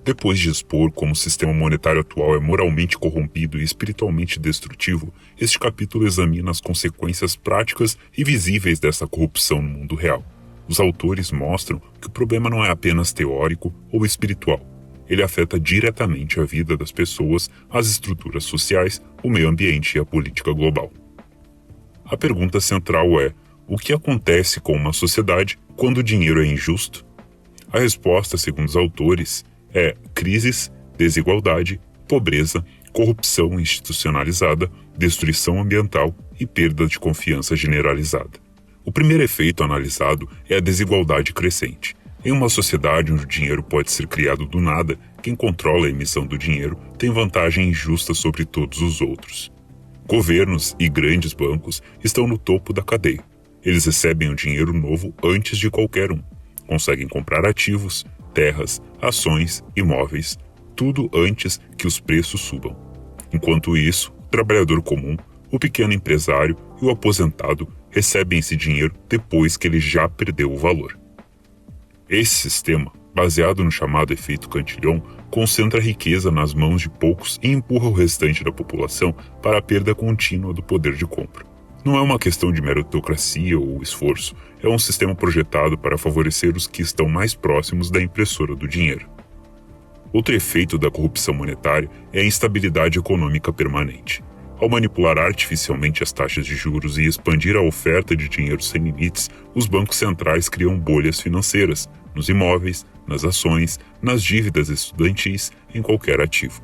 Depois de expor como o sistema monetário atual é moralmente corrompido e espiritualmente destrutivo, este capítulo examina as consequências práticas e visíveis dessa corrupção no mundo real. Os autores mostram que o problema não é apenas teórico ou espiritual. Ele afeta diretamente a vida das pessoas, as estruturas sociais, o meio ambiente e a política global. A pergunta central é: o que acontece com uma sociedade quando o dinheiro é injusto? A resposta, segundo os autores, é crises, desigualdade, pobreza, corrupção institucionalizada, destruição ambiental e perda de confiança generalizada. O primeiro efeito analisado é a desigualdade crescente. Em uma sociedade onde o dinheiro pode ser criado do nada, quem controla a emissão do dinheiro tem vantagem injusta sobre todos os outros. Governos e grandes bancos estão no topo da cadeia. Eles recebem o dinheiro novo antes de qualquer um. Conseguem comprar ativos, terras, ações, imóveis, tudo antes que os preços subam. Enquanto isso, o trabalhador comum, o pequeno empresário e o aposentado recebem esse dinheiro depois que ele já perdeu o valor. Esse sistema baseado no chamado efeito Cantillon, concentra a riqueza nas mãos de poucos e empurra o restante da população para a perda contínua do poder de compra. Não é uma questão de meritocracia ou esforço, é um sistema projetado para favorecer os que estão mais próximos da impressora do dinheiro. Outro efeito da corrupção monetária é a instabilidade econômica permanente. Ao manipular artificialmente as taxas de juros e expandir a oferta de dinheiro sem limites, os bancos centrais criam bolhas financeiras, nos imóveis, nas ações, nas dívidas estudantis, em qualquer ativo.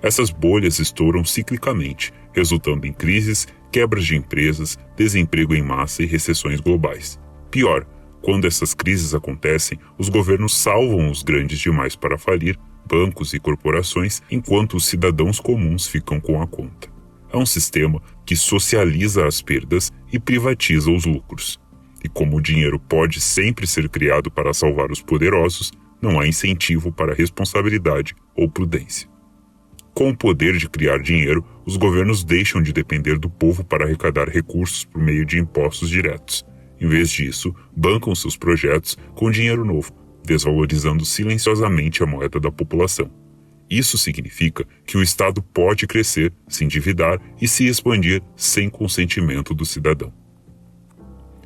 Essas bolhas estouram ciclicamente, resultando em crises, quebras de empresas, desemprego em massa e recessões globais. Pior, quando essas crises acontecem, os governos salvam os grandes demais para falir, bancos e corporações, enquanto os cidadãos comuns ficam com a conta. É um sistema que socializa as perdas e privatiza os lucros. E como o dinheiro pode sempre ser criado para salvar os poderosos, não há incentivo para responsabilidade ou prudência. Com o poder de criar dinheiro, os governos deixam de depender do povo para arrecadar recursos por meio de impostos diretos. Em vez disso, bancam seus projetos com dinheiro novo, desvalorizando silenciosamente a moeda da população. Isso significa que o Estado pode crescer, se endividar e se expandir sem consentimento do cidadão.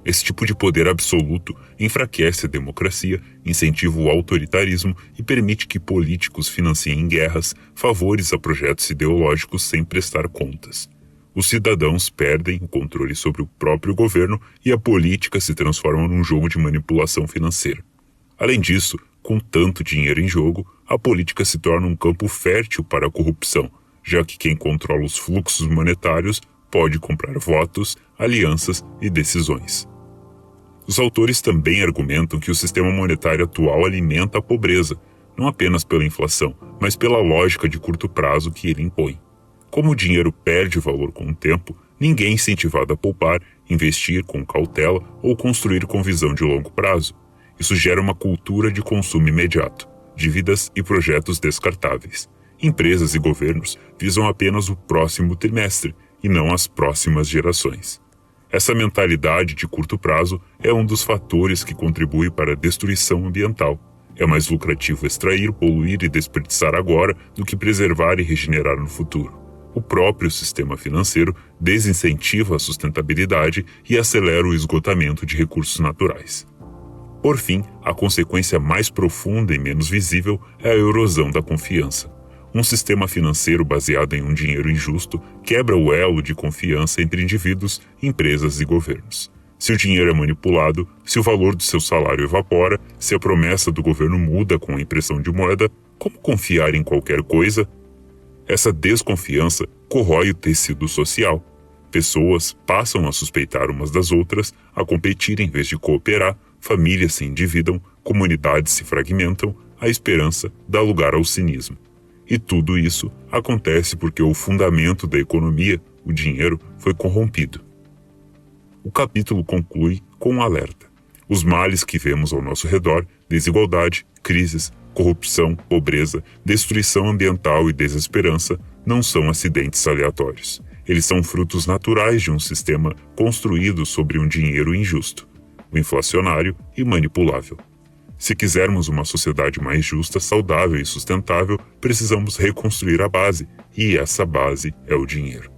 Esse tipo de poder absoluto enfraquece a democracia, incentiva o autoritarismo e permite que políticos financiem guerras, favores a projetos ideológicos sem prestar contas. Os cidadãos perdem o controle sobre o próprio governo e a política se transforma num jogo de manipulação financeira. Além disso, com tanto dinheiro em jogo, a política se torna um campo fértil para a corrupção, já que quem controla os fluxos monetários pode comprar votos, alianças e decisões. Os autores também argumentam que o sistema monetário atual alimenta a pobreza, não apenas pela inflação, mas pela lógica de curto prazo que ele impõe. Como o dinheiro perde valor com o tempo, ninguém é incentivado a poupar, investir com cautela ou construir com visão de longo prazo. Isso gera uma cultura de consumo imediato, dívidas e projetos descartáveis. Empresas e governos visam apenas o próximo trimestre e não as próximas gerações. Essa mentalidade de curto prazo é um dos fatores que contribui para a destruição ambiental. É mais lucrativo extrair, poluir e desperdiçar agora do que preservar e regenerar no futuro. O próprio sistema financeiro desincentiva a sustentabilidade e acelera o esgotamento de recursos naturais. Por fim, a consequência mais profunda e menos visível é a erosão da confiança. Um sistema financeiro baseado em um dinheiro injusto quebra o elo de confiança entre indivíduos, empresas e governos. Se o dinheiro é manipulado, se o valor do seu salário evapora, se a promessa do governo muda com a impressão de moeda, como confiar em qualquer coisa? Essa desconfiança corrói o tecido social. Pessoas passam a suspeitar umas das outras, a competir em vez de cooperar, famílias se endividam, comunidades se fragmentam, a esperança dá lugar ao cinismo. E tudo isso acontece porque o fundamento da economia, o dinheiro, foi corrompido. O capítulo conclui com um alerta. Os males que vemos ao nosso redor, desigualdade, crises, corrupção, pobreza, destruição ambiental e desesperança, não são acidentes aleatórios. Eles são frutos naturais de um sistema construído sobre um dinheiro injusto, o inflacionário e manipulável. Se quisermos uma sociedade mais justa, saudável e sustentável, precisamos reconstruir a base, e essa base é o dinheiro.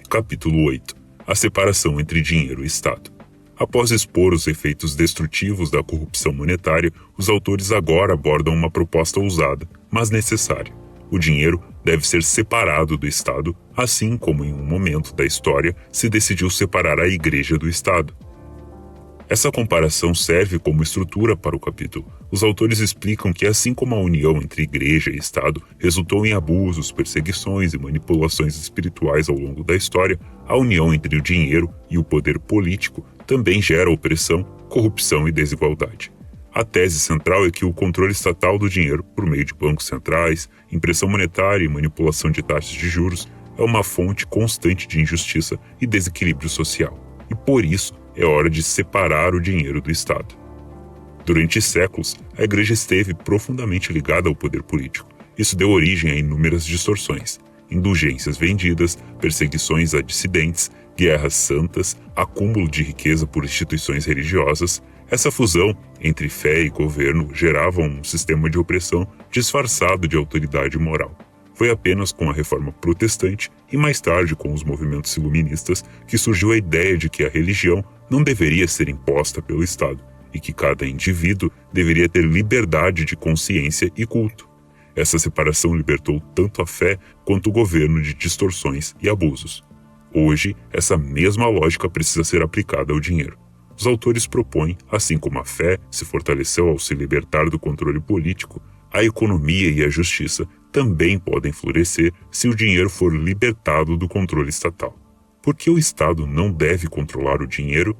Capítulo 8. A separação entre dinheiro e Estado. Após expor os efeitos destrutivos da corrupção monetária, os autores agora abordam uma proposta ousada, mas necessária. O dinheiro deve ser separado do Estado, assim como em um momento da história se decidiu separar a Igreja do Estado. Essa comparação serve como estrutura para o capítulo. Os autores explicam que, assim como a união entre Igreja e Estado resultou em abusos, perseguições e manipulações espirituais ao longo da história, a união entre o dinheiro e o poder político também gera opressão, corrupção e desigualdade. A tese central é que o controle estatal do dinheiro, por meio de bancos centrais, impressão monetária e manipulação de taxas de juros, é uma fonte constante de injustiça e desequilíbrio social. E por isso, é hora de separar o dinheiro do Estado. Durante séculos, a Igreja esteve profundamente ligada ao poder político. Isso deu origem a inúmeras distorções, indulgências vendidas, perseguições a dissidentes, guerras santas, acúmulo de riqueza por instituições religiosas. Essa fusão entre fé e governo gerava um sistema de opressão disfarçado de autoridade moral. Foi apenas com a Reforma Protestante e mais tarde com os movimentos iluministas que surgiu a ideia de que a religião não deveria ser imposta pelo Estado e que cada indivíduo deveria ter liberdade de consciência e culto. Essa separação libertou tanto a fé quanto o governo de distorções e abusos. Hoje, essa mesma lógica precisa ser aplicada ao dinheiro. Os autores propõem, assim como a fé se fortaleceu ao se libertar do controle político, a economia e a justiça também podem florescer se o dinheiro for libertado do controle estatal. Por que o Estado não deve controlar o dinheiro?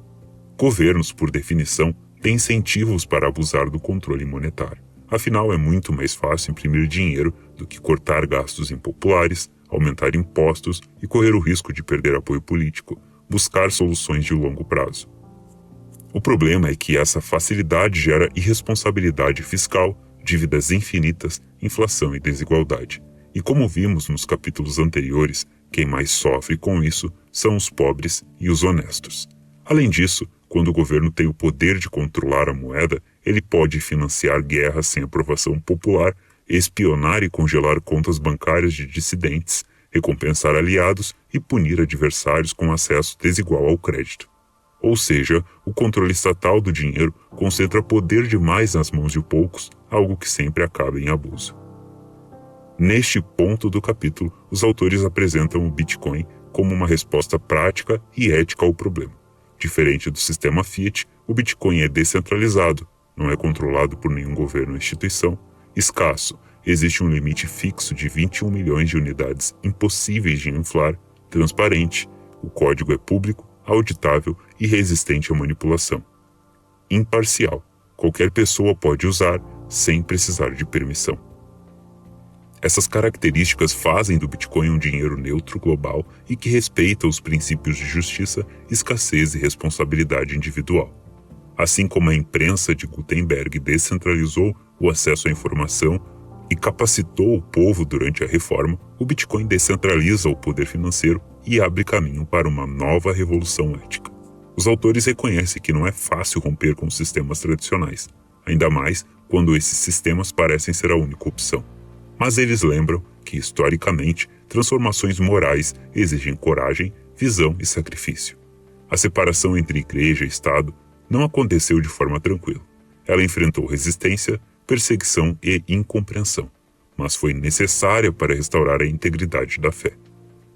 Governos, por definição, têm incentivos para abusar do controle monetário. Afinal, é muito mais fácil imprimir dinheiro do que cortar gastos impopulares, aumentar impostos e correr o risco de perder apoio político, buscar soluções de longo prazo. O problema é que essa facilidade gera irresponsabilidade fiscal, dívidas infinitas, inflação e desigualdade. E como vimos nos capítulos anteriores, quem mais sofre com isso são os pobres e os honestos. Além disso, quando o governo tem o poder de controlar a moeda, ele pode financiar guerras sem aprovação popular, espionar e congelar contas bancárias de dissidentes, recompensar aliados e punir adversários com acesso desigual ao crédito. Ou seja, o controle estatal do dinheiro concentra poder demais nas mãos de poucos, algo que sempre acaba em abuso. Neste ponto do capítulo, os autores apresentam o Bitcoin como uma resposta prática e ética ao problema. Diferente do sistema Fiat, o Bitcoin é descentralizado, não é controlado por nenhum governo ou instituição, escasso, existe um limite fixo de 21 milhões de unidades impossíveis de inflar, transparente, o código é público, auditável e resistente à manipulação. Imparcial, qualquer pessoa pode usar sem precisar de permissão. Essas características fazem do Bitcoin um dinheiro neutro global e que respeita os princípios de justiça, escassez e responsabilidade individual. Assim como a imprensa de Gutenberg descentralizou o acesso à informação e capacitou o povo durante a reforma, o Bitcoin descentraliza o poder financeiro e abre caminho para uma nova revolução ética. Os autores reconhecem que não é fácil romper com os sistemas tradicionais, ainda mais quando esses sistemas parecem ser a única opção. Mas eles lembram que, historicamente, transformações morais exigem coragem, visão e sacrifício. A separação entre igreja e Estado não aconteceu de forma tranquila. Ela enfrentou resistência, perseguição e incompreensão, mas foi necessária para restaurar a integridade da fé.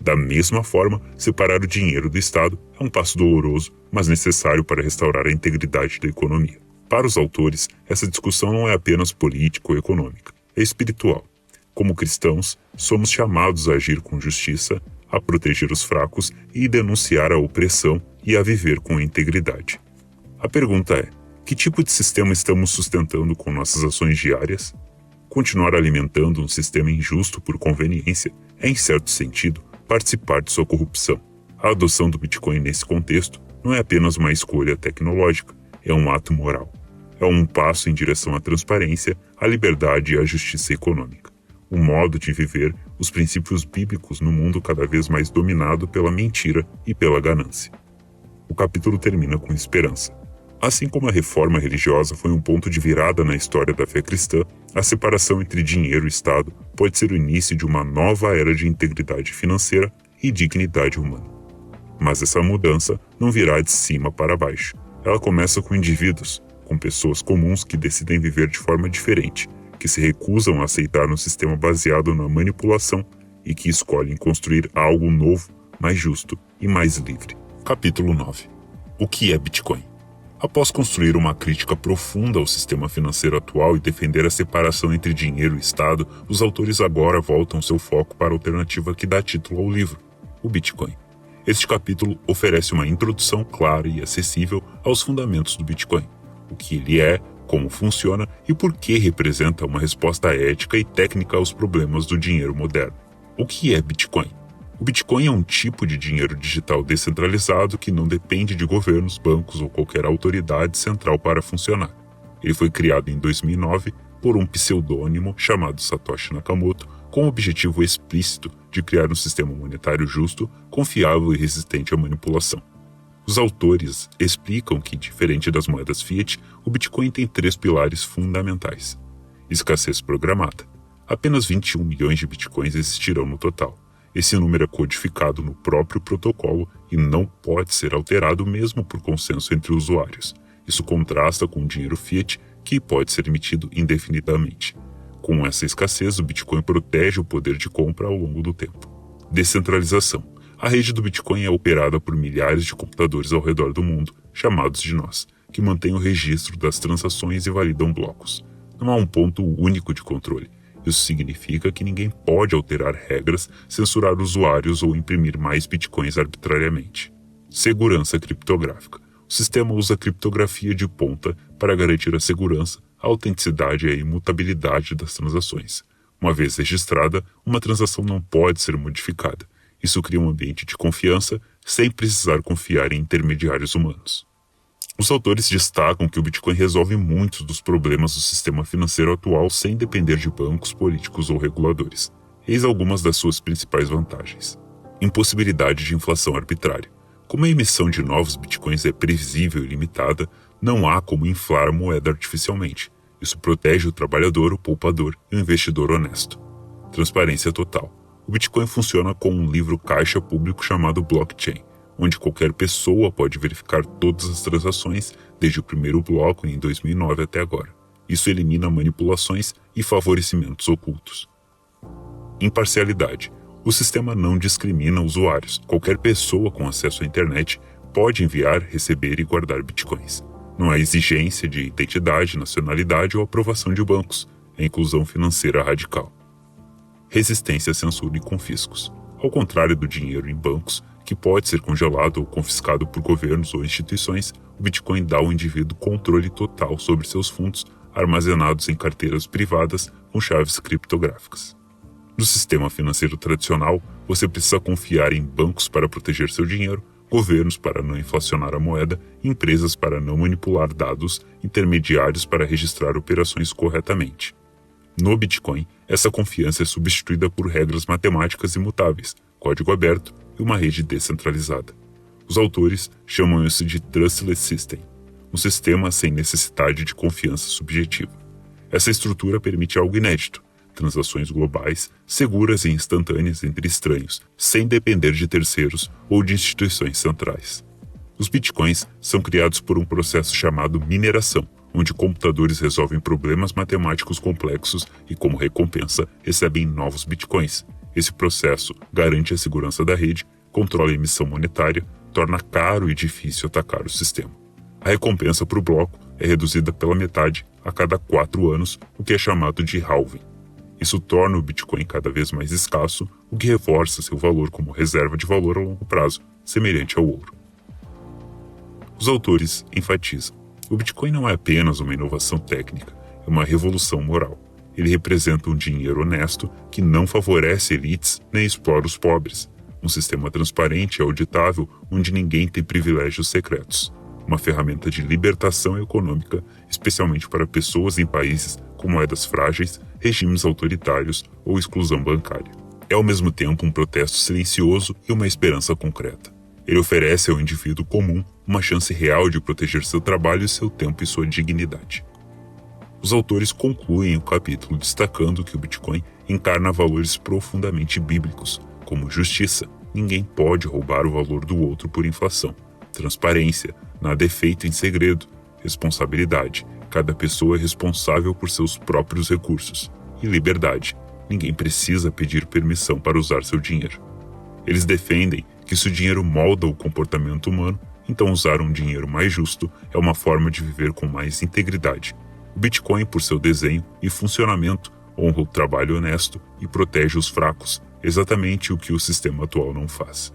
Da mesma forma, separar o dinheiro do Estado é um passo doloroso, mas necessário para restaurar a integridade da economia. Para os autores, essa discussão não é apenas política ou econômica, é espiritual. Como cristãos, somos chamados a agir com justiça, a proteger os fracos e denunciar a opressão e a viver com integridade. A pergunta é: que tipo de sistema estamos sustentando com nossas ações diárias? Continuar alimentando um sistema injusto por conveniência é, em certo sentido, participar de sua corrupção. A adoção do Bitcoin nesse contexto não é apenas uma escolha tecnológica, é um ato moral. É um passo em direção à transparência, à liberdade e à justiça econômica. Um modo de viver os princípios bíblicos no mundo cada vez mais dominado pela mentira e pela ganância. O capítulo termina com esperança. Assim como a reforma religiosa foi um ponto de virada na história da fé cristã, a separação entre dinheiro e Estado pode ser o início de uma nova era de integridade financeira e dignidade humana. Mas essa mudança não virá de cima para baixo. Ela começa com indivíduos, com pessoas comuns que decidem viver de forma diferente, que se recusam a aceitar um sistema baseado na manipulação e que escolhem construir algo novo, mais justo e mais livre. Capítulo 9. O que é Bitcoin? Após construir uma crítica profunda ao sistema financeiro atual e defender a separação entre dinheiro e Estado, os autores agora voltam seu foco para a alternativa que dá título ao livro, o Bitcoin. Este capítulo oferece uma introdução clara e acessível aos fundamentos do Bitcoin, o que ele é, como funciona e por que representa uma resposta ética e técnica aos problemas do dinheiro moderno. O que é Bitcoin? O Bitcoin é um tipo de dinheiro digital descentralizado que não depende de governos, bancos ou qualquer autoridade central para funcionar. Ele foi criado em 2009 por um pseudônimo chamado Satoshi Nakamoto, com o objetivo explícito de criar um sistema monetário justo, confiável e resistente à manipulação. Os autores explicam que, diferente das moedas fiat, o Bitcoin tem 3 pilares fundamentais. Escassez programada. Apenas 21 milhões de Bitcoins existirão no total. Esse número é codificado no próprio protocolo e não pode ser alterado mesmo por consenso entre usuários. Isso contrasta com o dinheiro fiat, que pode ser emitido indefinidamente. Com essa escassez, o Bitcoin protege o poder de compra ao longo do tempo. Descentralização. A rede do Bitcoin é operada por milhares de computadores ao redor do mundo, chamados de nós, que mantêm o registro das transações e validam blocos. Não há um ponto único de controle. Isso significa que ninguém pode alterar regras, censurar usuários ou imprimir mais Bitcoins arbitrariamente. Segurança criptográfica. O sistema usa criptografia de ponta para garantir a segurança, a autenticidade e a imutabilidade das transações. Uma vez registrada, uma transação não pode ser modificada. Isso cria um ambiente de confiança sem precisar confiar em intermediários humanos. Os autores destacam que o Bitcoin resolve muitos dos problemas do sistema financeiro atual sem depender de bancos, políticos ou reguladores. Eis algumas das suas principais vantagens. Impossibilidade de inflação arbitrária. Como a emissão de novos Bitcoins é previsível e limitada, não há como inflar a moeda artificialmente. Isso protege o trabalhador, o poupador e o investidor honesto. Transparência total. O Bitcoin funciona com um livro caixa público chamado blockchain, onde qualquer pessoa pode verificar todas as transações desde o primeiro bloco em 2009 até agora. Isso elimina manipulações e favorecimentos ocultos. Imparcialidade. O sistema não discrimina usuários. Qualquer pessoa com acesso à internet pode enviar, receber e guardar Bitcoins. Não há exigência de identidade, nacionalidade ou aprovação de bancos. É inclusão financeira radical. Resistência à censura e confiscos. Ao contrário do dinheiro em bancos, que pode ser congelado ou confiscado por governos ou instituições, o Bitcoin dá ao indivíduo controle total sobre seus fundos armazenados em carteiras privadas com chaves criptográficas. No sistema financeiro tradicional, você precisa confiar em bancos para proteger seu dinheiro, governos para não inflacionar a moeda, empresas para não manipular dados, intermediários para registrar operações corretamente. No Bitcoin, essa confiança é substituída por regras matemáticas imutáveis, código aberto e uma rede descentralizada. Os autores chamam isso de Trustless System, um sistema sem necessidade de confiança subjetiva. Essa estrutura permite algo inédito: transações globais, seguras e instantâneas entre estranhos, sem depender de terceiros ou de instituições centrais. Os Bitcoins são criados por um processo chamado mineração, onde computadores resolvem problemas matemáticos complexos e, como recompensa, recebem novos Bitcoins. Esse processo garante a segurança da rede, controla a emissão monetária, torna caro e difícil atacar o sistema. A recompensa por bloco é reduzida pela metade a cada 4 anos, o que é chamado de halving. Isso torna o Bitcoin cada vez mais escasso, o que reforça seu valor como reserva de valor a longo prazo, semelhante ao ouro. Os autores enfatizam: o Bitcoin não é apenas uma inovação técnica, é uma revolução moral. Ele representa um dinheiro honesto que não favorece elites nem explora os pobres. Um sistema transparente e auditável onde ninguém tem privilégios secretos. Uma ferramenta de libertação econômica, especialmente para pessoas em países com moedas frágeis, regimes autoritários ou exclusão bancária. É ao mesmo tempo um protesto silencioso e uma esperança concreta. Ele oferece ao indivíduo comum uma chance real de proteger seu trabalho, seu tempo e sua dignidade. Os autores concluem o capítulo destacando que o Bitcoin encarna valores profundamente bíblicos, como justiça, ninguém pode roubar o valor do outro por inflação, transparência, nada é feito em segredo, responsabilidade, cada pessoa é responsável por seus próprios recursos, e liberdade, ninguém precisa pedir permissão para usar seu dinheiro. Eles defendem que se o dinheiro molda o comportamento humano, então usar um dinheiro mais justo é uma forma de viver com mais integridade. O Bitcoin, por seu desenho e funcionamento, honra o trabalho honesto e protege os fracos, exatamente o que o sistema atual não faz.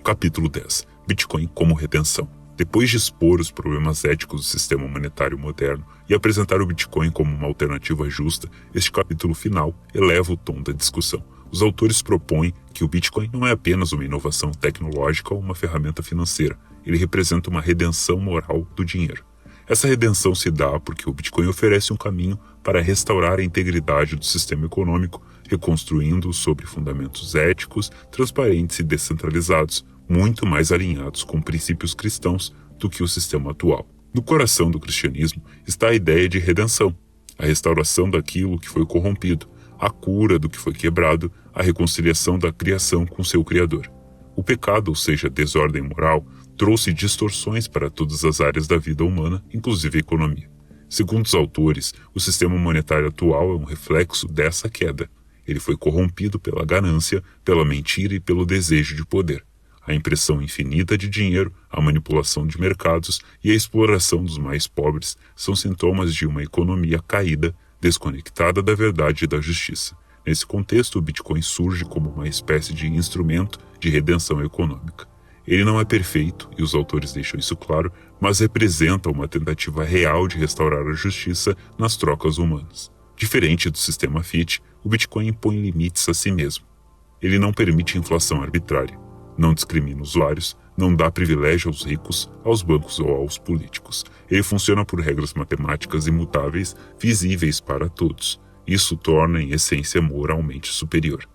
Capítulo 10. Bitcoin como redenção. Depois de expor os problemas éticos do sistema monetário moderno e apresentar o Bitcoin como uma alternativa justa, este capítulo final eleva o tom da discussão. Os autores propõem que o Bitcoin não é apenas uma inovação tecnológica ou uma ferramenta financeira, ele representa uma redenção moral do dinheiro. Essa redenção se dá porque o Bitcoin oferece um caminho para restaurar a integridade do sistema econômico, reconstruindo-o sobre fundamentos éticos, transparentes e descentralizados, muito mais alinhados com princípios cristãos do que o sistema atual. No coração do cristianismo está a ideia de redenção, a restauração daquilo que foi corrompido, a cura do que foi quebrado, a reconciliação da criação com seu Criador. O pecado, ou seja, a desordem moral, trouxe distorções para todas as áreas da vida humana, inclusive a economia. Segundo os autores, o sistema monetário atual é um reflexo dessa queda. Ele foi corrompido pela ganância, pela mentira e pelo desejo de poder. A impressão infinita de dinheiro, a manipulação de mercados e a exploração dos mais pobres são sintomas de uma economia caída, desconectada da verdade e da justiça. Nesse contexto, o Bitcoin surge como uma espécie de instrumento de redenção econômica. Ele não é perfeito, e os autores deixam isso claro, mas representa uma tentativa real de restaurar a justiça nas trocas humanas. Diferente do sistema fiat, o Bitcoin impõe limites a si mesmo. Ele não permite inflação arbitrária, não discrimina usuários, não dá privilégio aos ricos, aos bancos ou aos políticos. Ele funciona por regras matemáticas imutáveis, visíveis para todos. Isso torna, em essência, moralmente superior.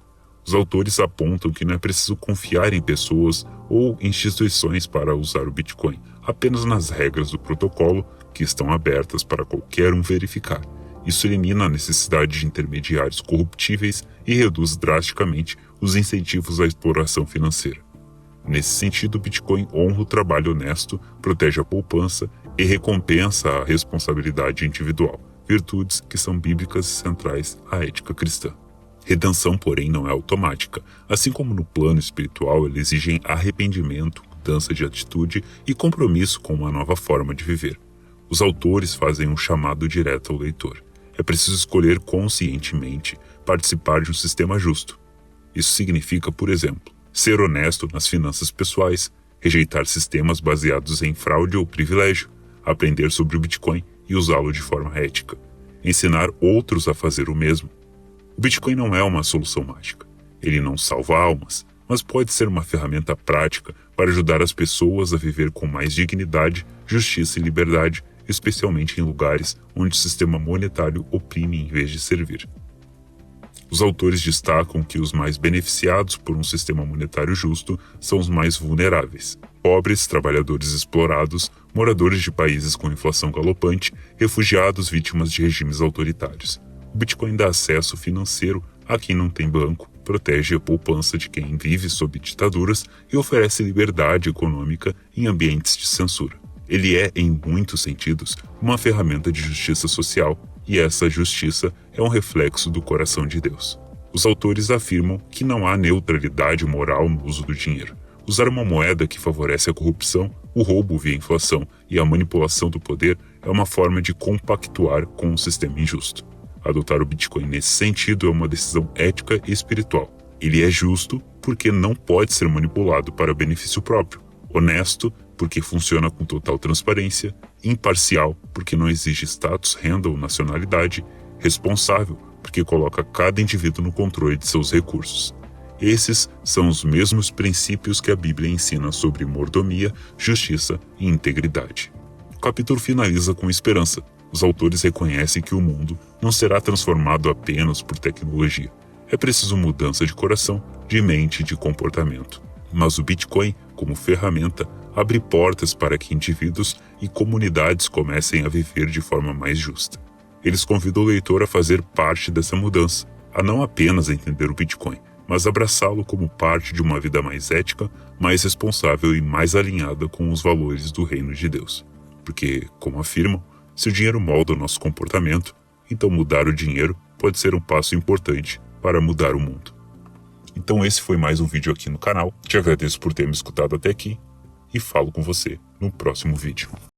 Os autores apontam que não é preciso confiar em pessoas ou instituições para usar o Bitcoin, apenas nas regras do protocolo, que estão abertas para qualquer um verificar. Isso elimina a necessidade de intermediários corruptíveis e reduz drasticamente os incentivos à exploração financeira. Nesse sentido, o Bitcoin honra o trabalho honesto, protege a poupança e recompensa a responsabilidade individual, virtudes que são bíblicas e centrais à ética cristã. Redenção, porém, não é automática. Assim como no plano espiritual, eles exigem arrependimento, mudança de atitude e compromisso com uma nova forma de viver. Os autores fazem um chamado direto ao leitor. É preciso escolher conscientemente participar de um sistema justo. Isso significa, por exemplo, ser honesto nas finanças pessoais, rejeitar sistemas baseados em fraude ou privilégio, aprender sobre o Bitcoin e usá-lo de forma ética, ensinar outros a fazer o mesmo. O Bitcoin não é uma solução mágica. Ele não salva almas, mas pode ser uma ferramenta prática para ajudar as pessoas a viver com mais dignidade, justiça e liberdade, especialmente em lugares onde o sistema monetário oprime em vez de servir. Os autores destacam que os mais beneficiados por um sistema monetário justo são os mais vulneráveis: pobres, trabalhadores explorados, moradores de países com inflação galopante, refugiados vítimas de regimes autoritários. O Bitcoin dá acesso financeiro a quem não tem banco, protege a poupança de quem vive sob ditaduras e oferece liberdade econômica em ambientes de censura. Ele é, em muitos sentidos, uma ferramenta de justiça social, e essa justiça é um reflexo do coração de Deus. Os autores afirmam que não há neutralidade moral no uso do dinheiro. Usar uma moeda que favorece a corrupção, o roubo via inflação e a manipulação do poder é uma forma de compactuar com um sistema injusto. Adotar o Bitcoin nesse sentido é uma decisão ética e espiritual. Ele é justo porque não pode ser manipulado para benefício próprio, honesto porque funciona com total transparência, imparcial porque não exige status, renda ou nacionalidade, responsável porque coloca cada indivíduo no controle de seus recursos. Esses são os mesmos princípios que a Bíblia ensina sobre mordomia, justiça e integridade. O capítulo finaliza com esperança. Os autores reconhecem que o mundo não será transformado apenas por tecnologia. É preciso mudança de coração, de mente e de comportamento. Mas o Bitcoin, como ferramenta, abre portas para que indivíduos e comunidades comecem a viver de forma mais justa. Eles convidam o leitor a fazer parte dessa mudança, a não apenas entender o Bitcoin, mas abraçá-lo como parte de uma vida mais ética, mais responsável e mais alinhada com os valores do reino de Deus. Porque, como afirmam, se o dinheiro molda o nosso comportamento, então mudar o dinheiro pode ser um passo importante para mudar o mundo. Então esse foi mais um vídeo aqui no canal. Te agradeço por ter me escutado até aqui e falo com você no próximo vídeo.